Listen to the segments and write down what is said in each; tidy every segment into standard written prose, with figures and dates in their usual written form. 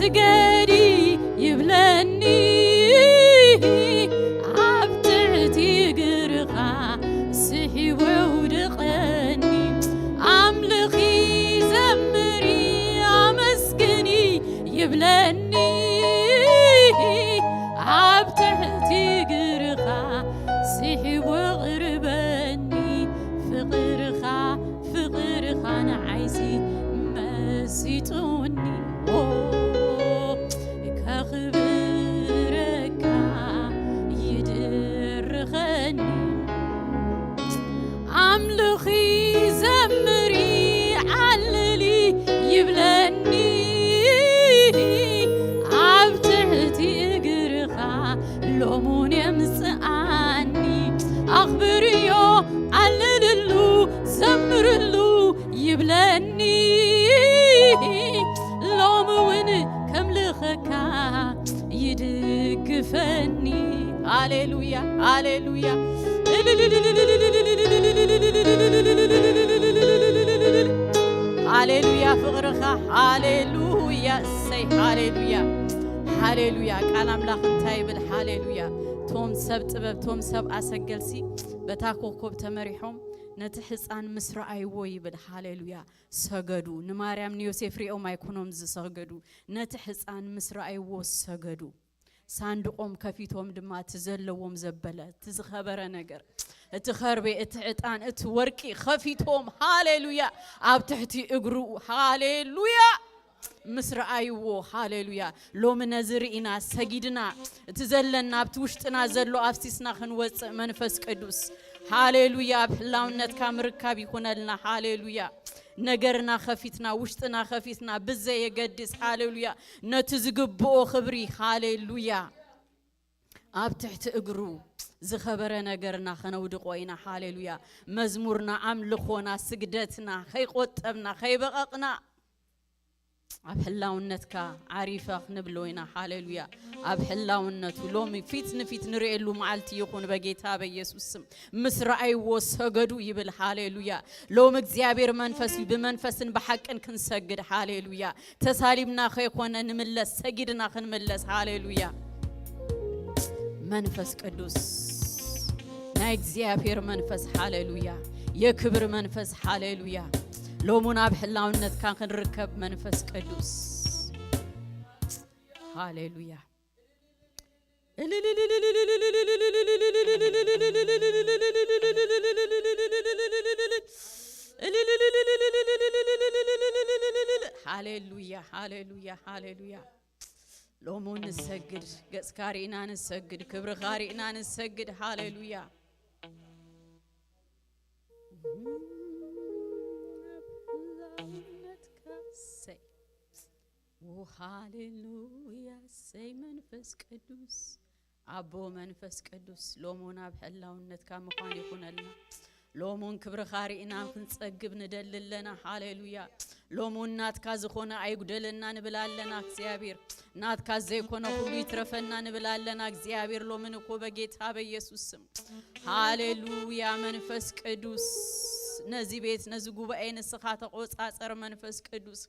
سجدي يبلني عبتعتي قرقا سحي ودقني أملخي زمري أمسكني يبلني عبتعتي قرقا سحي وغربني فقرخا أنا عايزي مسيتوني كخبرك يدرخني أملخي زمري عللي يبلني عبتعتي قرخا لومون يمسعني أخبريو علللو زمرلو يبلني لومون كملخكا يدقفني هاليلويا هاليلويا هاليلويا فقرخا هاليلويا سي هاليلويا هاليلويا قال أملاخ انتايبل هاليلويا توم سب طبب توم سب أسجلسي بتاكوكب تمريحهم نتحس عن مسرعي ويبل هاليلويا سجدوا نماريام نيوسف ريو ما يكونهم سجدوا نتحس عن مسرعي وسجدوا صندوقهم كفيتهم دما تزلوهم زبلة تزخبر نجر تخربي اتعطان اتوركي خفيتهم هاليلويا أو تحتي اقرو هاليلويا مسرعي و هاليلويا لو منزرئنا سجدنا تزلنا بتوشتنا زلو أفسسنا خنوص منفس قدوس هاليلويا بحلاونت كامركاب يكون لنا هاليلويا نجرنا خفيتنا وشتنا خفيتنا بزي يقدس هاليلويا نتزقبو خبري هاليلويا أب تحت اقرو زخبر نجرنا خنودقوينا هاليلويا مزمورنا عملخونا سجدتنا خي قطبنا خي بققنا أبحلاونتك عريفة نبلوينا هاليلويا أبحلاونت ولومي فيت نريلو معلتي يكون بجيتها بيسوس مسرعي وسجدوا يبل هاليلويا لوم اجزابير منفس بمنفس بحق إن كن سجد هاليلويا تساليبنا خيقونا نملس سجدنا خنملس هاليلويا منفس قدوس نايجزابير منفس هاليلويا يكبر منفس هاليلويا لو مناب حلاونت كان نركب منفس قدوس هاليلويا هاليلويا هاليلويا هاليلويا لو مون نسجد قسكارينا نسجد كبر غارينا نسجد هاليلويا say oh hallelujah say منفس قدوس أبو منفس قدوس لومونا بحلاونت كمخان يكونلنا لومون كبر خارئنا كنصقب ندلل لنا هاليلويا لومون نات كازخونا ايغدلنا نبلالنا እግዚአብሔር ናት ካዘ ይኮነ ሁሉ ይትረፈና ንብላለና እግዚአብሔር ሎምን እኮ በጌታ በኢየሱስ ስም ሃሌሉያ መንፈስ ቅዱስ ነዚህ ቤት ነዚህ ጉባኤ ንስኻ ተቆጻጸር መንፈስ ቅዱስ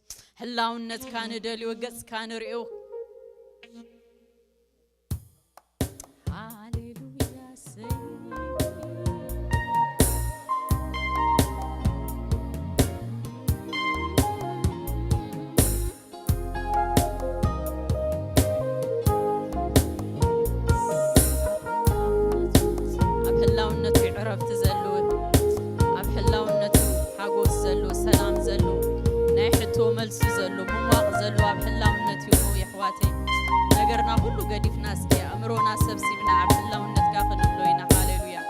ህላውነት ካን ደል ወገጽ ካን ሪኦ ሃሌሉያ ሰይ أبحلاونة عرفت زلو أبحلاونة حقوس زلو سلام زلو نايحتو ملس زلو مواق زلو أبحلاونة يومو يحواتي نقرنا كله قديف ناس كي أمرونا سبسيبنا أبحلاونة كاخد نبلوينا هاليلويا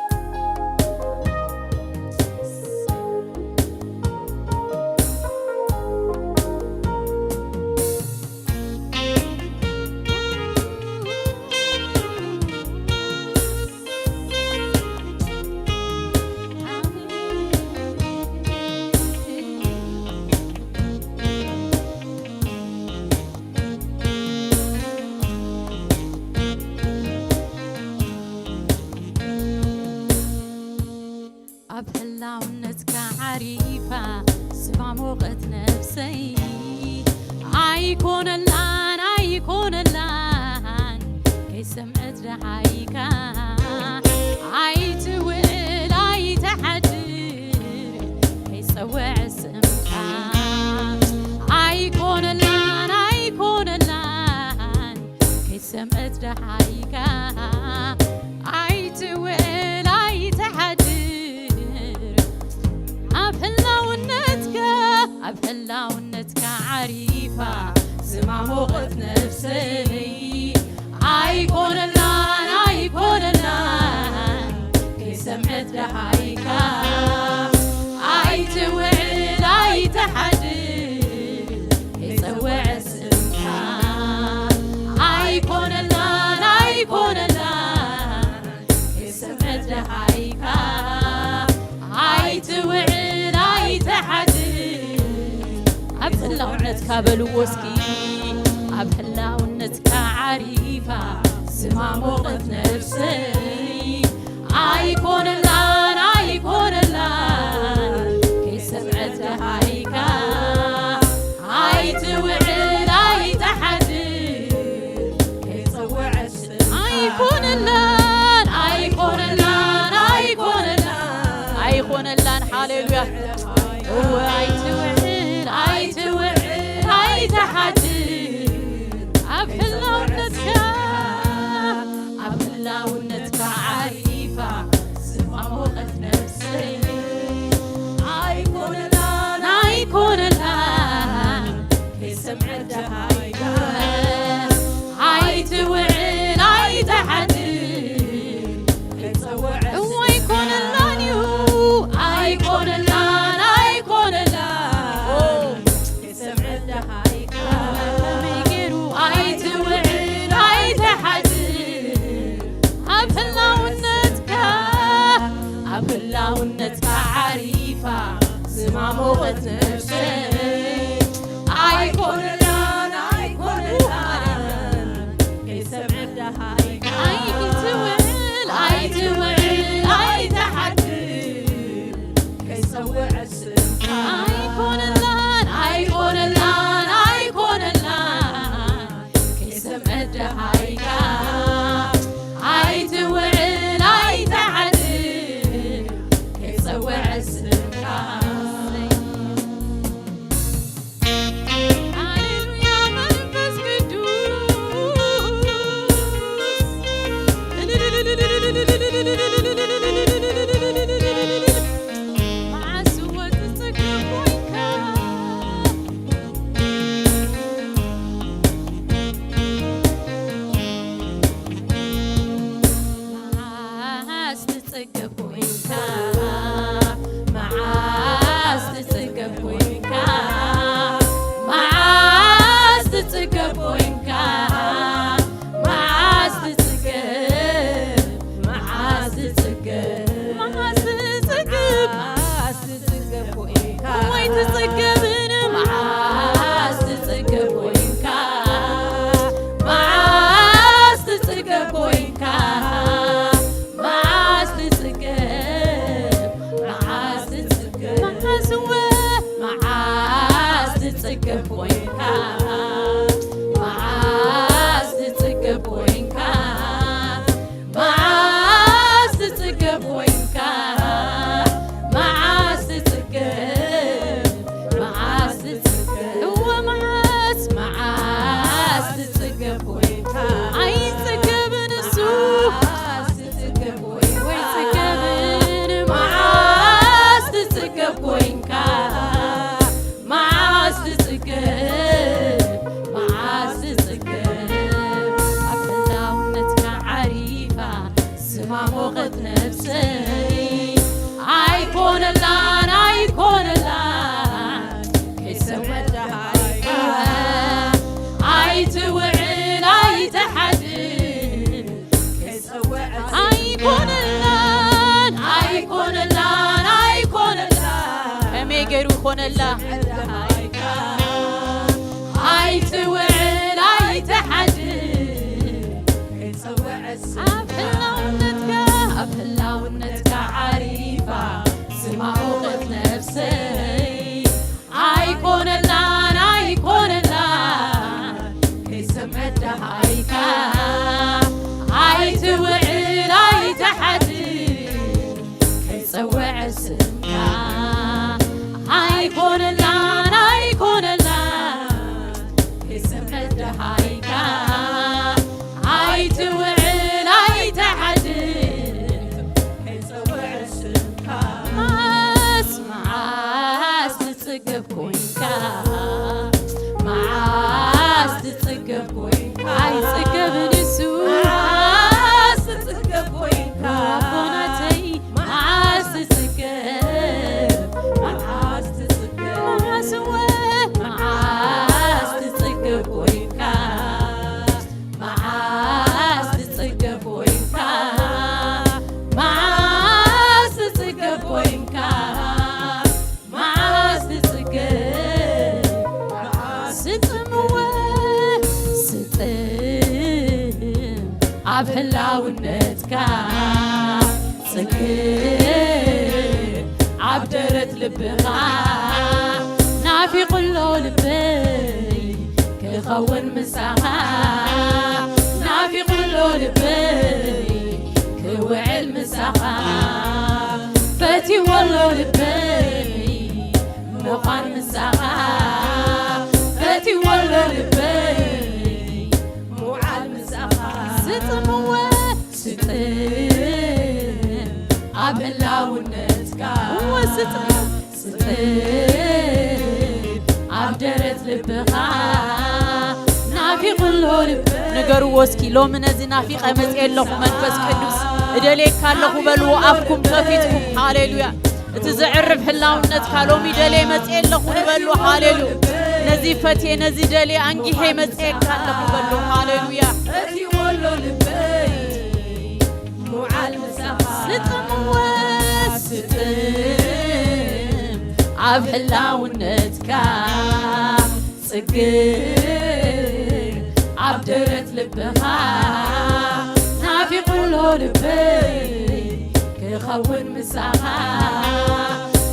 أبحلاونتك عريفة سبع موقت نفسي عيكون الآن أيكون اللان كي سمعت رعايكا عيت ولاي تحدي كي سوع سمكا أيكون اللان كي سمعت رعايكا عيت ولاي تحدي أبهلا ونتك عريفة سمع موقف نفسي أيكون اللان كي سمعت رحايكا عيت وعلاي تحدي كي سوع اسمكا أيكون اللان كي سمعت رحايكا عيت وعلاي تحدي أبهلا ونتك بلوسكي أبهلا ونتك عريفة سمع موقف نفسي أيكون اللان كي سمعت هايكا عيت وعلاي تحدي كي صوع السن أيكون اللان هاليلويا هو عيت وعلاي تحدي أبهلا ونتك عريفة سمع موقف نفسي أيكون اللان كي سمعت هايكا عيت وعلاي تحدي كي صوع هو يكون اللان أيكون اللان كي سمعت هايكا عيت وعلاي تحدي أبهلا ونتك عريفة سمع موقف نفسي أيكون اللان كي سمعت هايكا عيت وعلاي تحدي كي صوع السمكا أيكون اللان كي سمعت هايكا عيت وعلاي تحدي كي صوع السمكا هاليلويا منفس قدوس مع سوى تسكب وينكا معاس تسكب وينكا معاس تسكب وينكا معاس تسكب وينكا معاس تسكب معاس تسكب معاس تسكب وينكا وين تسكبن معاس تسكب وينكا معاس تسكب وينكا معاس تسكب معاس تسكب معاس معاس تسكب وينكا معاس تسكب وينكا معاس تسكب وينكا معاس تسكب معاس تسكب هو معاس تسكب وينكا عين تسكب نسو معاس تسكب وينكا وين تسكب معاس تسكب وينكا معاس تسكب معاس تسكب أبهلا ونتك عريفة سمع موقف نفسي أيكون اللان كي سمعت هايكا عيت وعلاي تحدي كي صوع أيكون اللان أميجر ويكون الله عيت وعلاي تحدي كي صوع أبهلا ونتك عريفة سمع موقف نفسي أيكون اللان كي سمعت كيصوع اسمك هيكون لان هيكون لان كيسمد هايكا هيتوعل هيتحدث كيصوع اسمك معاس تتسقف كوينكا معاس تتسقف كوينكا هيتسقف نسوع معاس تتسقف كوينكا بوناتي معاس تتسقف معاس تتسقف معاس تتسقف كوينكا معاس تتسقف كوينكا معاس تتسقف كوينكا معاس تتسقف ستموه ستم عبهلاونتك سكر عبدرت لبها نافي قلو لبي كيخون مساها نافي قلو لبي كيوعل مساها فتي والله لبي مقان مساها فتي والله لبي موعال مساها ستموه ستم عبهلاونتك ستم عبدرت لبها نافي قلو لبي نقروا وسكي لو من ازي نافي قمت يلخو منفس قدوس ادليك كالخو بلو افكم كفيتكم هاليلويا اتزعرف هلاونتك لو ميدلي مت يلخو نبلو هاليلويا نزي فتي نزي دلي انجي هي مت يكالخو بلو هاليلويا اتي ولو لبي موعال مساها ستم ستم عبهلاونتك صقر عبدرت لبها نافي قولو لبي كيخون مساها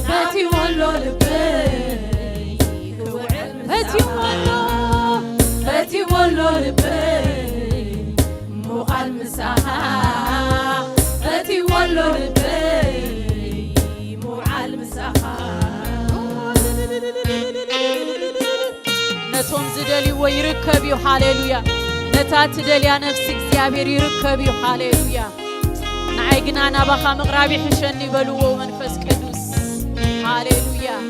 فتي ولو لبي فتي ولو لبي موقال مساها فتي ولو لبي موعال مساها نتوم زدلي ويركبيو هاليلويا نتات دليا نفسك زيابير يركبيو هاليلويا نعيقنا نبخا مقرابي حشني بلوو منفس كدوس هاليلويا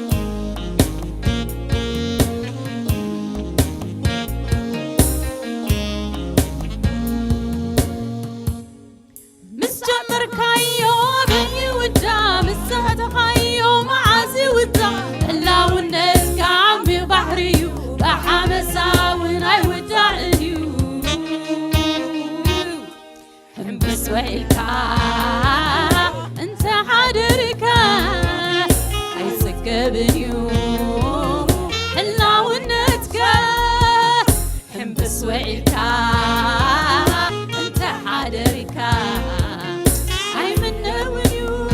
مسجمر كايو بني ودا مسات خايو معازي ودا إلا والناس كعمي بحريو بحامساون اي وداعيو هم بسويلكا انت حادركا اي سكبنيو إلا والنتكا هم بسويلكا انت حادركا اي منونيو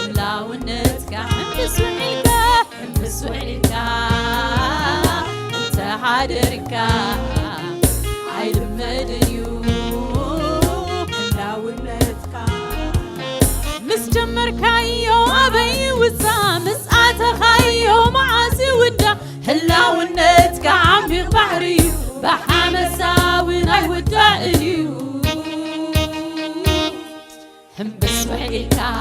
إلا والنتكا هم بسويلكا انت حادركا اي لمدنيو إلا والنتكا مسجمر كايو ابي وزا مسعات خايو معاسي ودا إلا والنتكا عميق بحريو بحامساوين اي ودائيو هم بسويلكا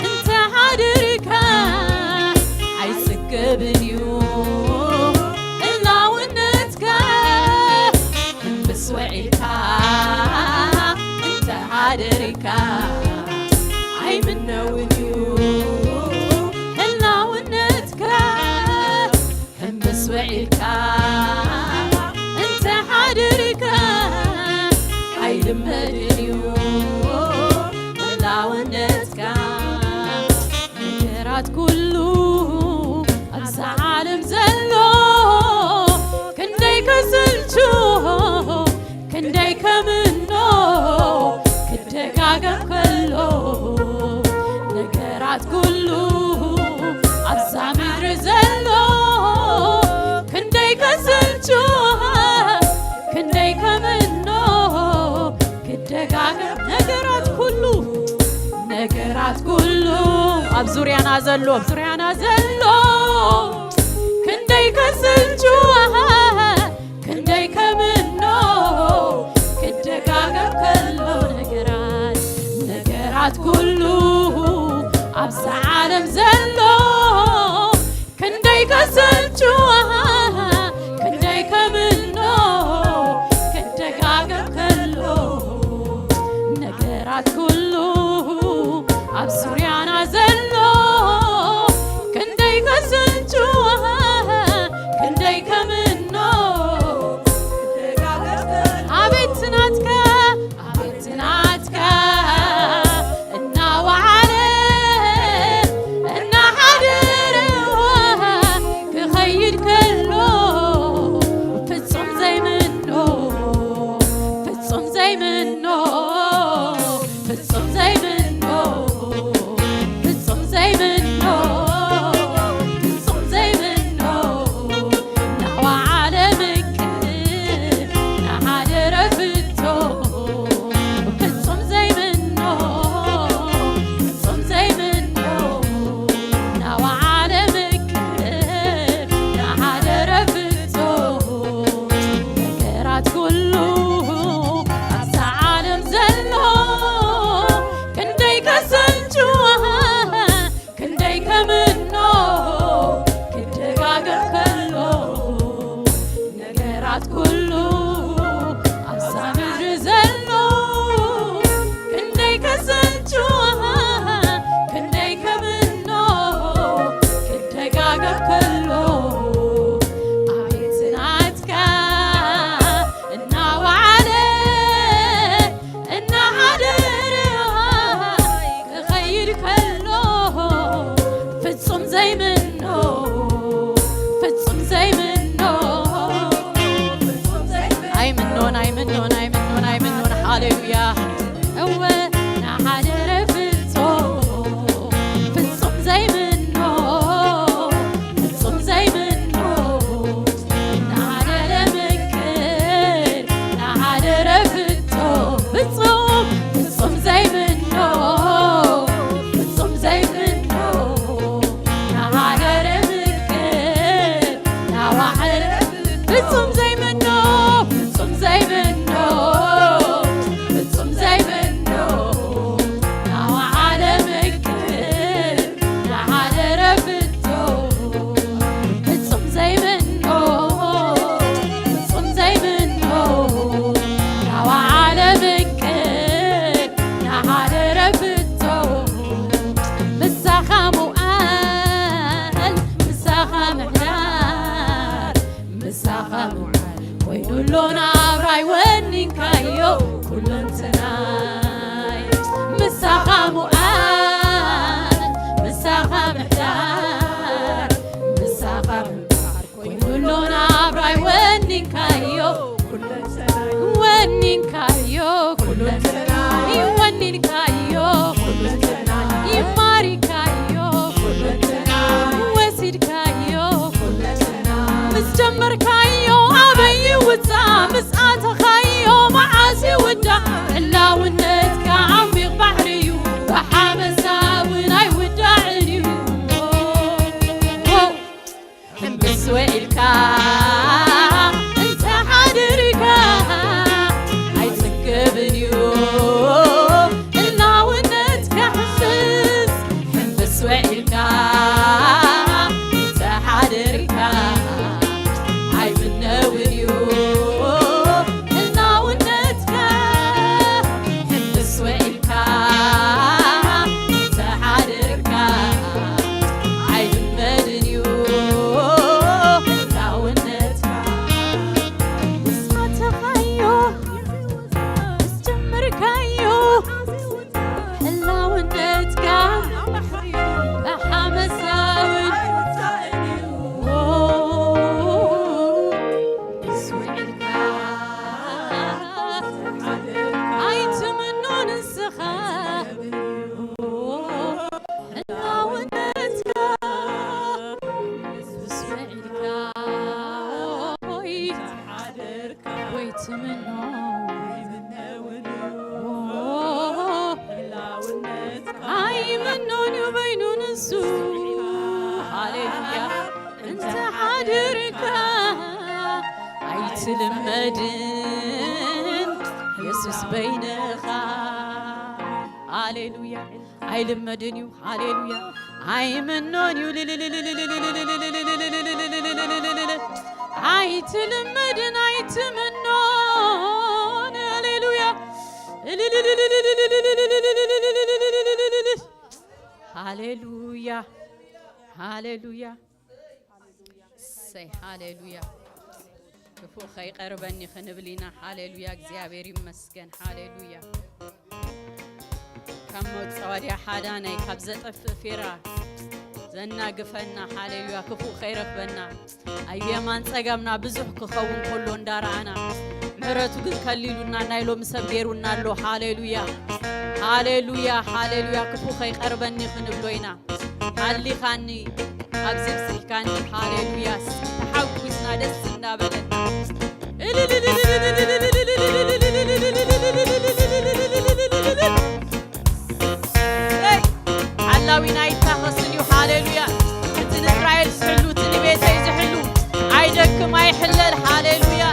انت حادركا اي سكبنيو إلا والنتكا هم بسويلكا انت حادركا اي منونيو ነገራት ኩሉ ኣብ ዙርያና ዘሎ ክንደይ ከስልቹ ክንደይ ከምኖ ክደጋገም ከሎ ነገራት ኩሉ ኣብዛ ዓለም ዘሎ ክንደይ ከስልቹ ክንደይ ከምኖ ክደጋገም ከሎ ነገራት ኩሉ ኣብ ዙርያና ዘሎ ክንደይ ከስልቹ ክንደይ ከምኖ አቤት ናትከ እናዋዓለ እናሓደረ ክኸይድ ከሎ ፍጹም ዘይምኖ ፍጹም ዘይምኖ ፍጹም ዘይምኖ ፍጹም ዘይምኖ ፍጹም ዘይምኖ ናዋዓለ ምክር ናሓደረ ፍቶ ፍጹም ዘይምኖ ፍጹም ዘይምኖ ናዋዓለ ምክር ናሓደረ ፍቶ ነገራት ኩሉ ኣብዛ ዓለም ዘሎ ክንደይ ከስልቹ ክንደይ ከምኖ ክደጋገም ከሎ ነገራት ኩሉ ኣብዛ ምድሪ ዘሎ ክንደይ ከስልቹ ክንደይ ከምኖ ክደጋገም ከሎ አቤት ናትካ እናዋዓለ እናሓደረ ክኸይድ ከሎ ፍጹም ዘይምኖ ፍጹም ዘይምኖ ኣይምኖን ኣይምኖን ኣይምኖን ኣይምኖን ሃሌሉያ እወ ናሓደረ ፍቶ ፍጹም ዘይምኖ ፍጹም ዘይምኖ ናሓደረ ምክር ናሓደረ ፍቶ ፍጹም ፍጹም ዘይምኖ ፍጹም ዘይምኖ ናሓደረ ምክር ናዋዓለ ፍጹም ዘይምኖ ፍጹም ዘይምኖ ፍጹም ዘይምኖ ናዋዓለ ምክር ናሓደረ ፍቶ ፍጹም ዘይምኖ ፍጹም ዘይምኖ ናዋዓለ ምክር ናሓደረ ፍቶ ምሳኻ ሙዓል ምሳኻ ምሕዳር ምሳኻ ሙዓል ኮይኑሎ ናብራይ ወኒንካዮ ኩለንትናይ ምሳኻ ሙዓል ምሳኻ ምሕዳር ምሳኻ ምሕዳር ኮይኑሎ ናብራይ ወኒንካዮ ኩለንትናይ ወኒንካዮ ኩለንትናይ ወኒንካዮ ኩለንትናይ ይማሪካዮ ኩለንትናይ ወሲድካዮ ኩለንትናይ ምስ ጀመርካዮ ኣበይ ውፃእ ምስ ኣተኻዮ መዓዝ ይውዳእ ሕላውነትካ ዓሚቕ ባሕሪ እዩ ብሓመሳውን ኣይውዳዕን እዩ ሕምብስ ውዒልካ እንተሓድርካ ኣይትጽገብን እዩ ሕላውነትካ ሕምብስ ሕምብስ ውዒልካ እንተሓድርካ ኣይምነውን እዩ ሕላውነትካ ሕምብስ ውዒልካ እንተሓድርካ ኣይልመድን እዩ ሕላውነትካ ምስ ኣተኻዮ ምስ ጀመርካዮ ሕላውነትካ ብሓመሳውን ምስ ውዒልካ ኣይትምኖ ንስኻ ሕላውነትካ ምስ ውዒልካ ወይ ትምኖ ኣይምነውን እዩ ሕላውነትካ ኣይትልመድን ኢየሱስ በይንኻ ሃሌሉያ ኣይልመድን እዩ ሃሌሉያ ኣይምኖን እዩ ኣይትልመድን ኣይትምኖን ሃሌሉያ ሃሌሉያ ሃሌሉያ ሰይ ሃሌሉያ ክፉ ከይቀርበኒ ክንብሊና ሃሌሉያ እግዚአብሔር ይመስገን ሃሌሉያ ከሞት ጸዋዲያ ሓዳናይ ካብ ዘጠፍእ ፊራ ዘናግፈና ሃሌሉያ ክፉ ከይረክበና ኣየማን ጸጋምና ብዙሕ ክኸውን ከሎ እንዳራኣና ምሕረቱ ግን ከሊሉና ናይ ሎሚ ሰብ ገይሩና ኣሎ ሃሌሉያ ሃሌሉያ ሃሌሉያ ክፉ ከይቀርበኒ ክንብሎ ኢና ሃሊኻኒ ኣብዚ ብስልካኒ ሃሌሉያ ተሓዊስና ደስ እንዳበለና ዓላዊና ይታኸስን እዩ ሃሌሉያ እቲ ንእስራኤል ዝሕሉ እቲ ንቤተይ ዝሕሉ ኣይደክም ኣይሕለል ሃሌሉያ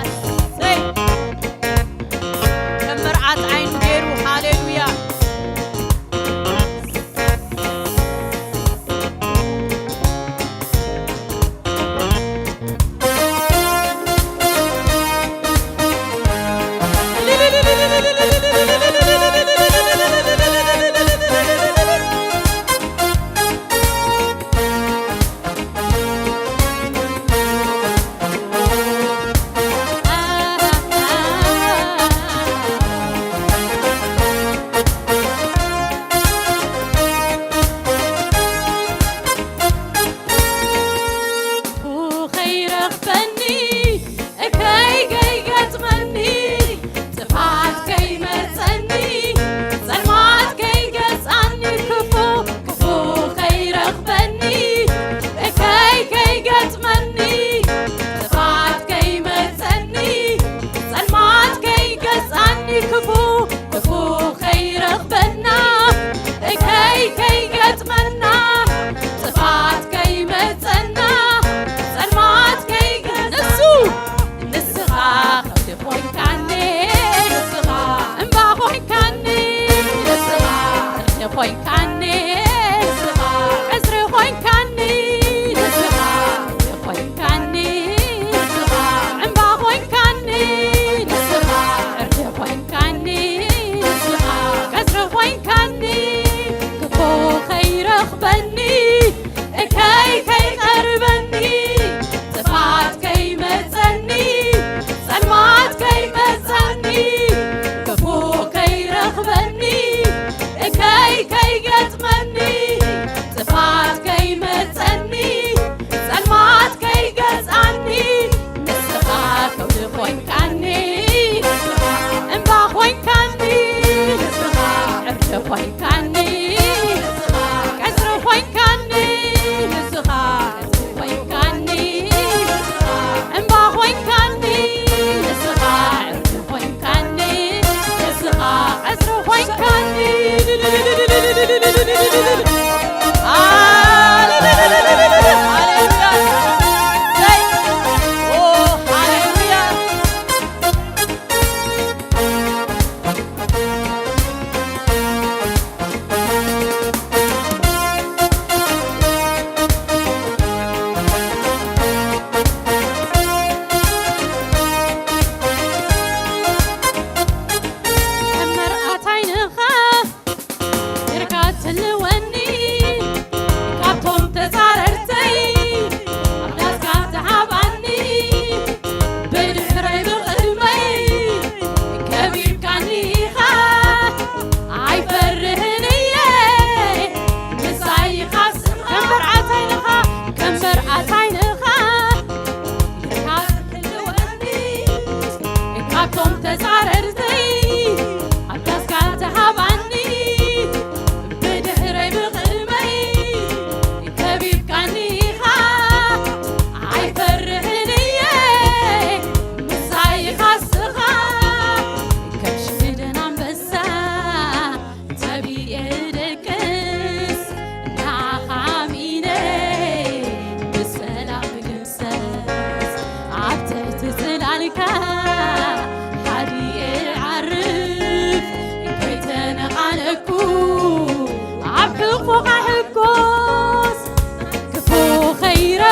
ከም መርዓት ዓይኑ ገይሩ ሃሌሉያ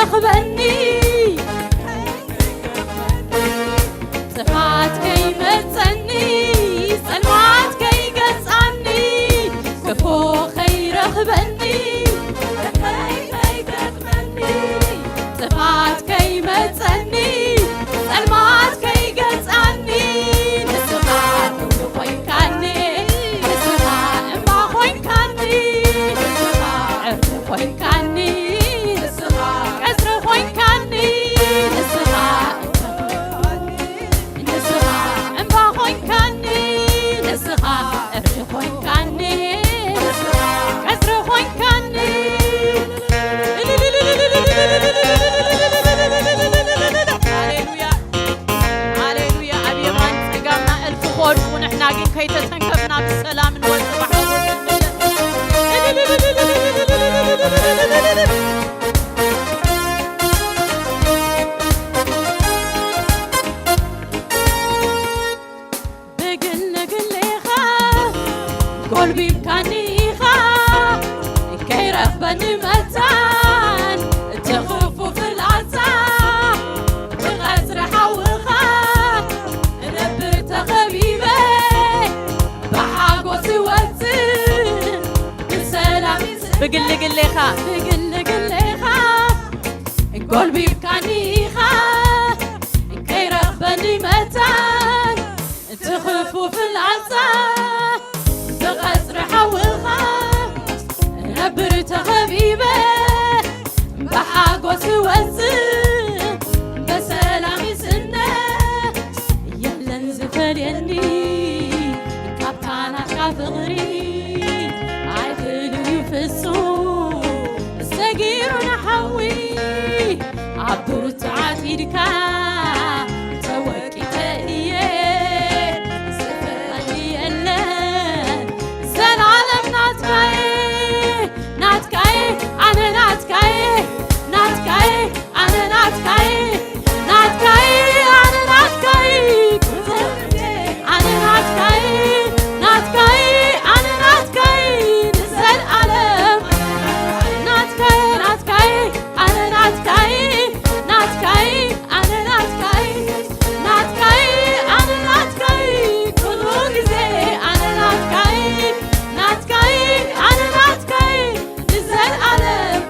كيرخبني صفات كي متسني سلوات كي قصعني كفو خير خبني صفات كي متسني سلوات كي قصعني نسخة خوين كاني نسخة ما خوين كاني نسخة عرف خوين كاني نسخة كسر خوين كاني نسخة ونحن كي تتنكبنا بالسلام نوزع قلبي كانيخا كي رفبني متان تخفوا في العزا بغزر حوخا نبرت غبيبة بحاقو سواتن بسلام بقلقليخا قلبي كانيخا كي رفبني متان تخفوا في العزا بغزر حوخا نبرت غبيبة بحاقو سوزن بسلامي سنة يلا نزفل يني كابتانا كافغري عيفلو يفسو السقير نحوي عبرت عتيدكا توكي تأيي سفرني يلن زلعلم ناتكاي أنا ناتكاي أنا ناتكاي أنا ناتكاي أنا ناتكاي أنا ناتكاي نزل علم ناتكاي أنا ناتكاي أنا ناتكاي أنا ناتكاي كل جزء أنا ناتكاي أنا ناتكاي نزل علم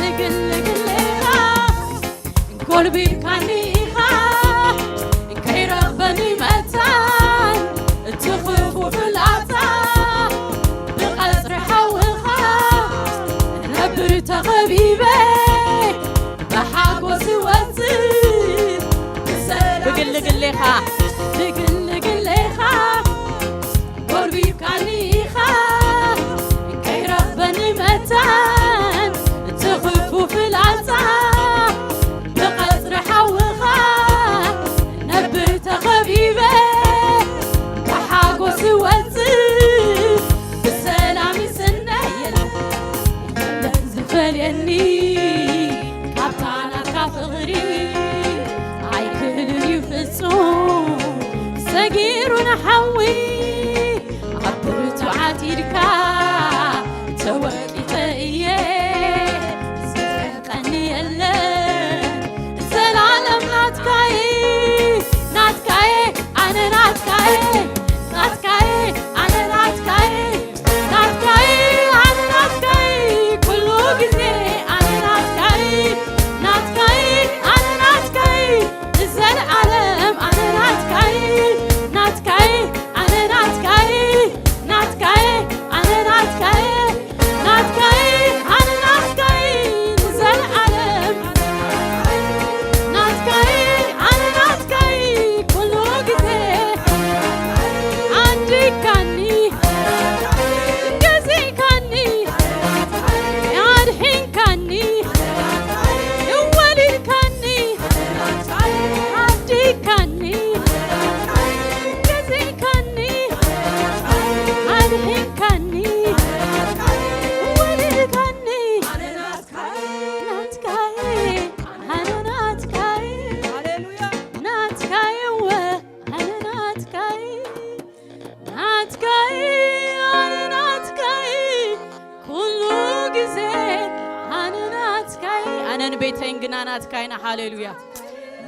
لقلها قلبي كانيخا كي رغبني متان تخفوا في العطا بقصر حوخا نبرت غبيبة بحاقو سواتن بقلقليخا قلبي كانيخا كي رغبني متان تخفوا في العطا بقصر حوخا نبرت غبيبة بحاقو سواتن بالسلام سنة يلا زفل يني كابتانا كافغري عيكل يفسو سقير نحوي عبرت عتيدكا توكي تأيي سفقني يلن زلعلم ناتكاي أنا ناتكاي أنا ناتكاي أنا ناتكاي كل جزء أنا ناتكاي أنا نبيتين جنا ناتكاينا هاليلويا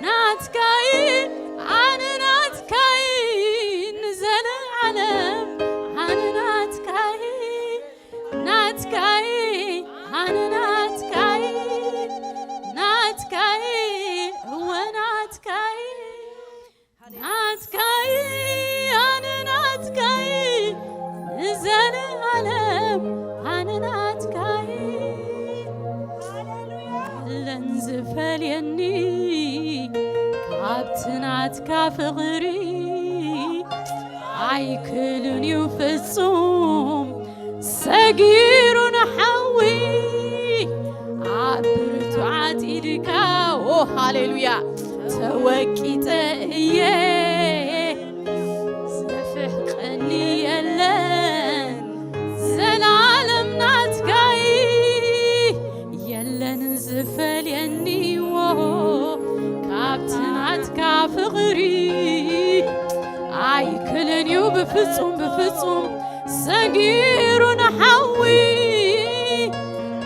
ناتكاي أنا ناتكاي نزل عالم أنا ناتكاي ناتكاي أنا ناتكاي ناتكاي هو ناتكاي ناتكاي أنا ناتكاي نزل عالم أنا ناتكاي لنزفل يني كابتنات كافغري عيكلن يفصوم سجير نحوي عبرت عتيدك أوه هاليلويا توكيت إيه زفح قني يلن زلالم ناتكاي يلن زفل يني وو كابتنات كافغري عيكلن يو بفصوم سجير نحوي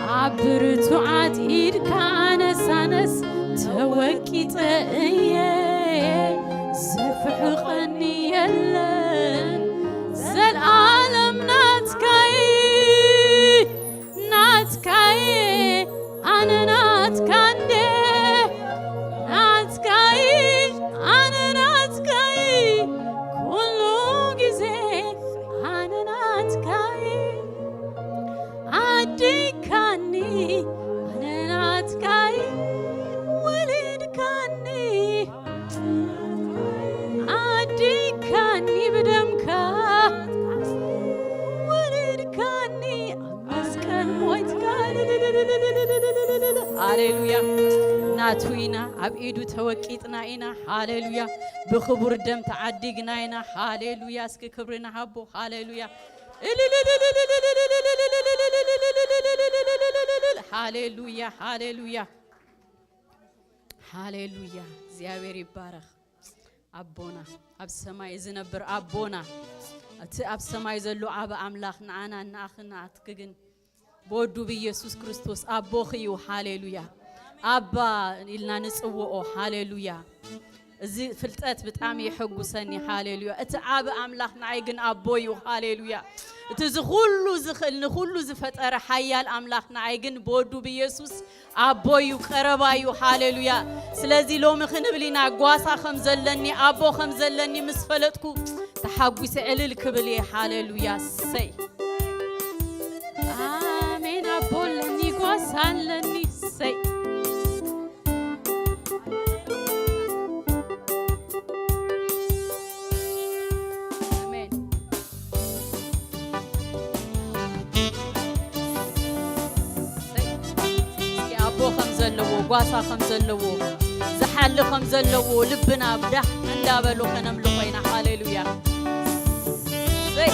عبرت عتيد كان سانس توكيت إيه زفح قني يلن زلالم ناتكاي ناتكاي أنا ناتكاندي ناتكاي أنا ناتكاي كل جزء أنا ناتكاي عدي كاني أنا ناتكاي ولد كاني عدي كاني بدمك ولد كاني أمسكن موت كاني هاليلويا ناتوينا عبيدو توكيتنا إنا هاليلويا بخبر دم تعدينا إنا هاليلويا اسك كبرنا هبو هاليلويا هاليلويا هاليلويا هاليلويا زيابير يبارك أبونا أب سماي زنبر أبونا أب سماي زلو أب أملاخنا أنا ناخنا أتكجن بودو بيسوس كريستوس أبوخيو هاليلويا أبا إلنا نسوه هاليلويا زي فلتات بتعمي حق سني هاليلويا أتعب أملاخنا عيجن أبويو هاليلويا تزخلو نخلو زفتر حيال أملاخنا عيجن بودو بيسوس أبويو قربايو هاليلويا سلازي لو مخنبلينا قواسا خمزلني أبو خمزلني مسفلتكو تحقو سعل الكبلي هاليلويا سي آمين أبو لني قواسا لني سي قاسا خمزلو زحل خمزلو لبنا بدح اندابلو خنملو خينا هاليلويا زي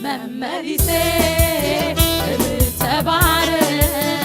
مملسه ابتبارك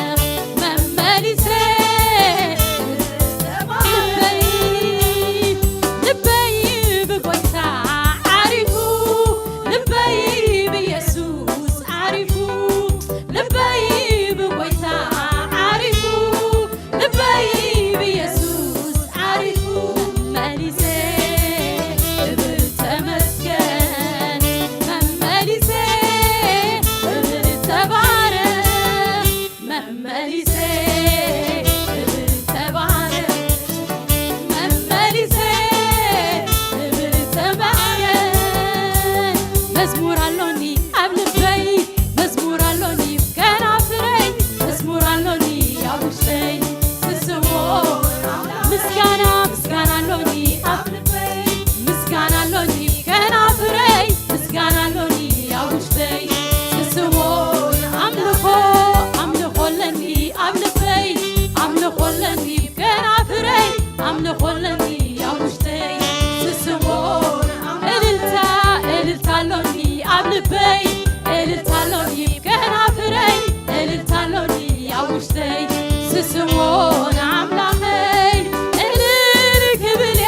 ስስሞን አምላኸይ እልል ክብሌ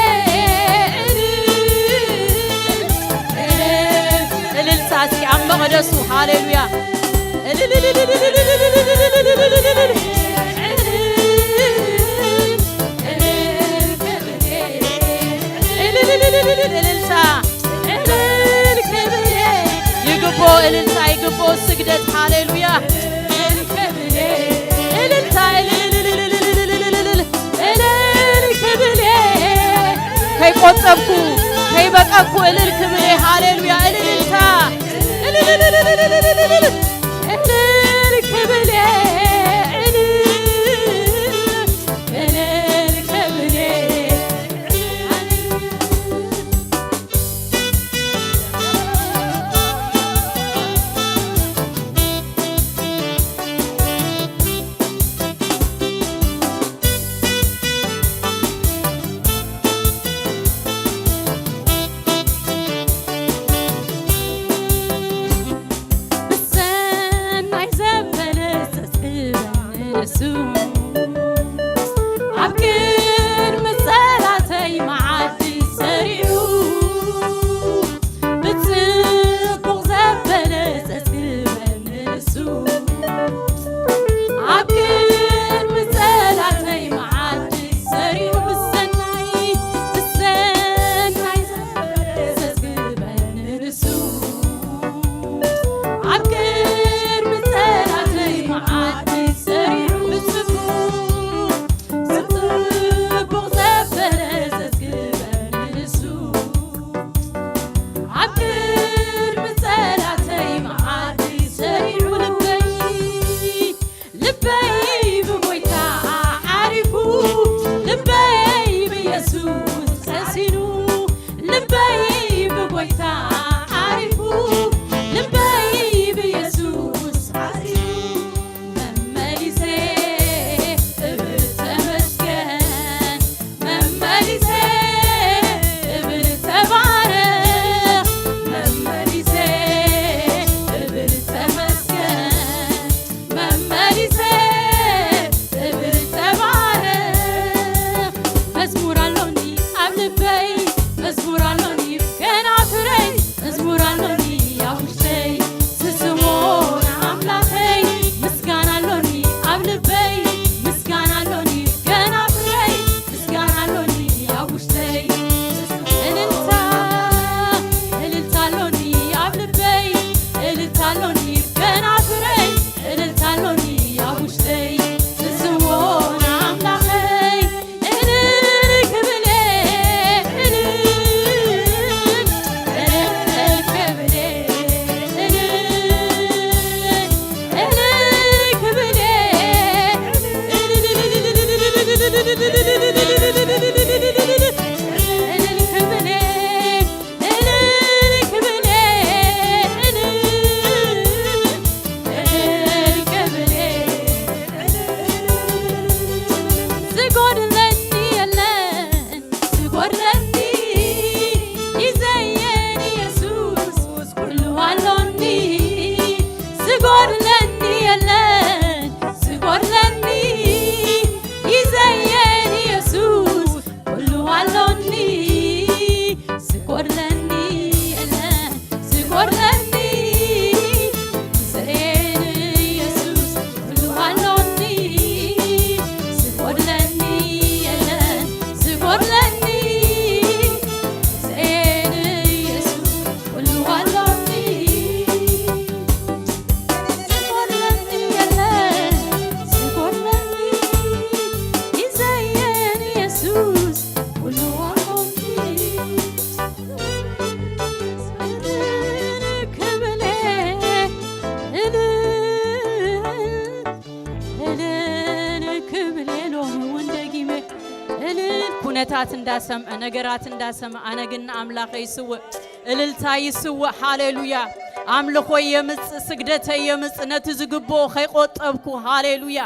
እልልታ እስኪ ኣብ መቕደሱ ሃሌሉያ እልልታ እልል ክብሌ ይግቦ እልልታ ይግቦ ስግደት ሃሌሉያ እልልታ እልል ክብሌ ከይቆጠብኩ ከይበቀኩ እልል ክብሌ ሃሌሉያ እልልታ እልል ክብሌ እልል ክብሌ ኩነታት እንዳሰምዐ ነገራት እንዳሰምዐ አነግና አምላኸ ይስውዕ እልልታ ይስውዕ ሃሌሉያ አምልኮ የምጽ ስግደተ የምጽ ነት ዝግቦ ከይቆጠብኩ ሃሌሉያ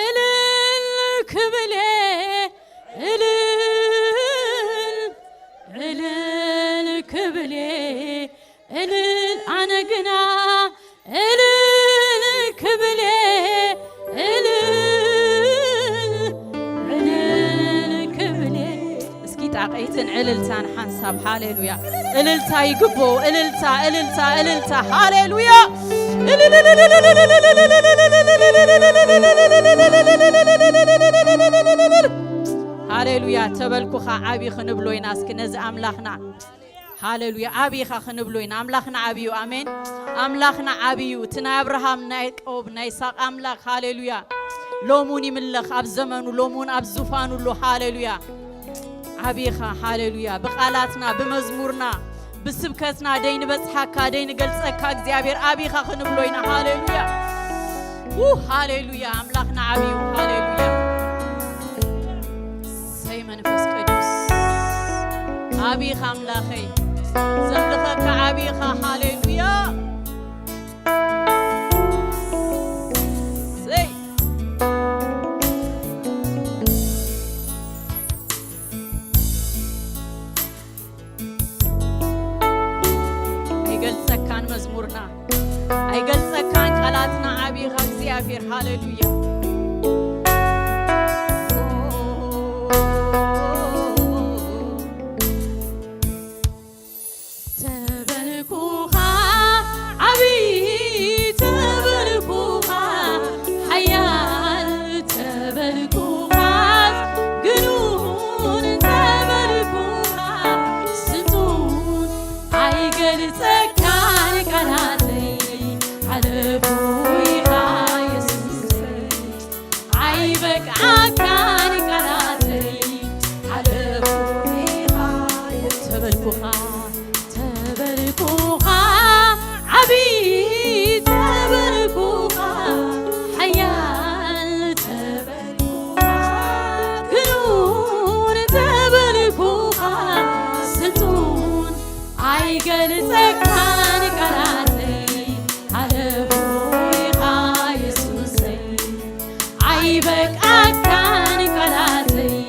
እልል ክብሌ እልል ክብሌ እልል አነግና እልል ክብሌ እልል عللتان حنساب هاليلويا عللتا يقبو عللتا هاليلويا هاليلويا تبلكو خا عبي خنبلو يناس كنز أملاخنا هاليلويا أبي خا خنبلو ين أملاخنا عبيو آمين أملاخنا عبيو تنا إبراهيم نايقوب نايساق أملاخ هاليلويا لوموني ملخ أب زمنو لومون أب زفانو لو هاليلويا عبيخا هاليلويا بقالاتنا بمزمورنا بسبكتنا دين بصحكا دين قلصكا እግዚአብሔር عبيخا خنبلوينا هاليلويا هاليلويا أملاخنا عبيو هاليلويا سي منفس قدوس عبيخا أملاخي زملخك عبيخا هاليلويا مزمورنا أي قلت كان قلاتنا عبيها እግዚአብሔር هاليلويا تباركوها عبي تباركوها حيال تباركوها جنون تباركوها ستون أي قلت تباركوها عبي تباركوها حيال تباركوها كنون تباركوها ستون عيقل تكان كراتي على بويها يسوسي عيبك أكان كراتي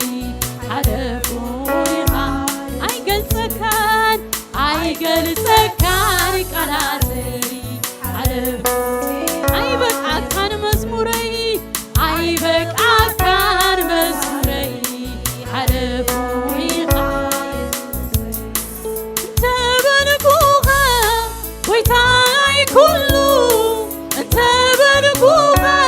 على بويها عيقل تكان عيقل تكان كراتي على بويها عيبك أكان مزموري عيبك أكان مزموري على بويها تباركوها ويتاي كله تباركوها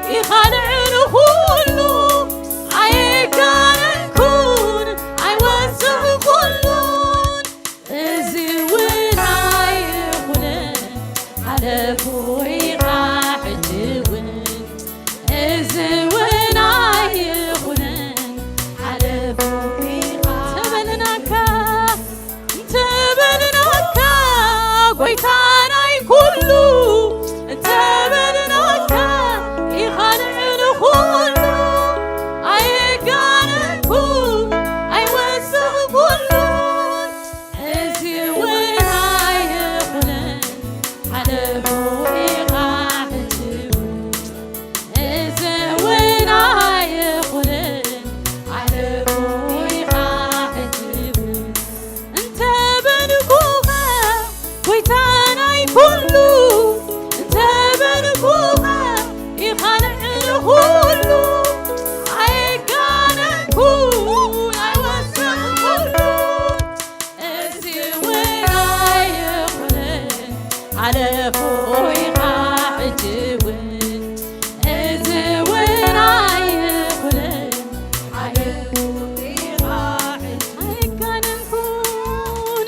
يخلعن كله عيقان نكون عيوسف كلون ازوين عيقولن على بويها حجوين ازوين عيقولن على بويها تبلناكا ويتاناي كله تبلناكا يخلعن كله عيقان نكون عيوسف كلون ازوين عيقولن على بويها حجوين ازوين عيقولن على بويها حجوين انت بنكوها ويتاناي كله تباركوها يخلعن كله عيقان نكون عيوسف كلون ازوين عيقولن على بويها حجوين ازوين عيقولن على بويها عيقان نكون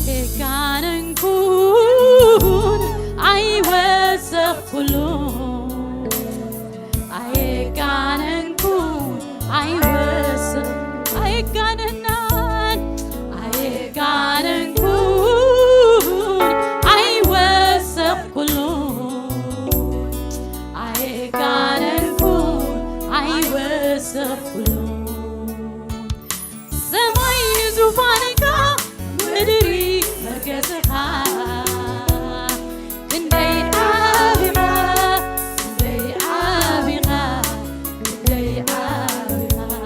عيقان نكون عيوسف كلون عيقان نكون عيوسف عيقان نان عيقان نكون عيوسف كلون عيقان نكون عيوسف كلون سماي زفانك مدري مركزها كندي عابغا كندي عابغا كندي عابغا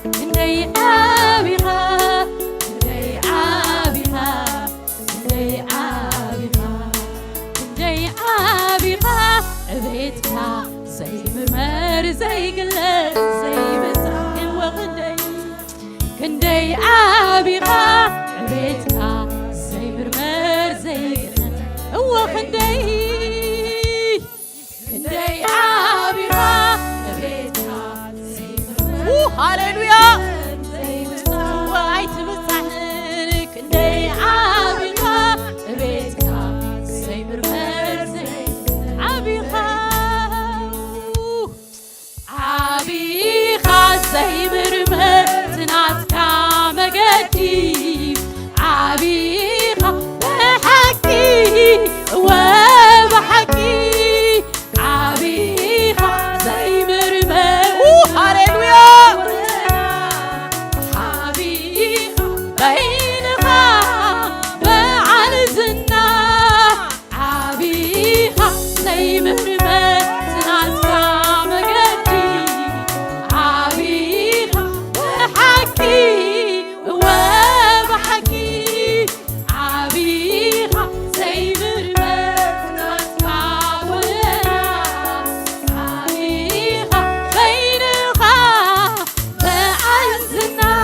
كندي عابغا كندي عابغا كندي عابغا كندي عابغا بيتك زي مرمر زي قلة زي مسح وغدي كندي عابيخا عبيتكا زي مرمر زي هو كندي عابيخا عبيتكا زي مرمر هاليلويا واي تبصحن كندي عابيخا عبيتكا زي مرمر زي عابيخا زي مرمر تناتكا مقدي عابيخا بحكي وبحكي عابيخا زي مرمر هاليلويا عابيخا بينها بعرزنا عابيخا زي مرمر تناتكا مقدي عابيخا بحكي وبحكي عابيخا زي مرمر تناتكا ولنا عابيخا بينها بعزنا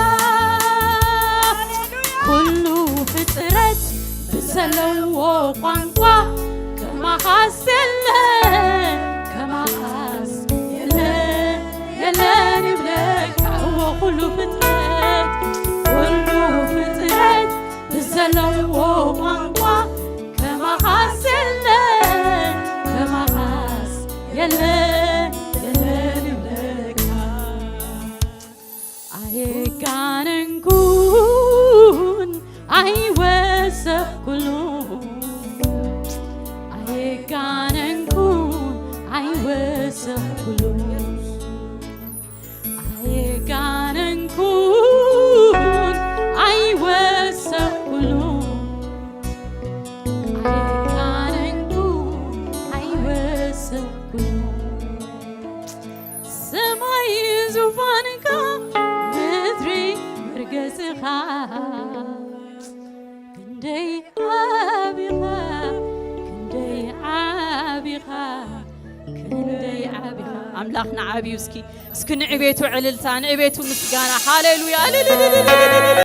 كله فطرت بسلو قنقا كما خاسلن كما خاس يلن بلك هو كله فطرت بسلو قنقا كما خاسلن كما خاس يلن بلك كان نكون وسف كلهم كان نكون وسف كلهم كان نكون وسف كلهم كان نكون وسف كلهم سماي زفانك مدري مرقزخا كندي عابيخا أملاخنا عابي وسكي سكن عبيتو عللتان عبيتو مسجانا هاليلويا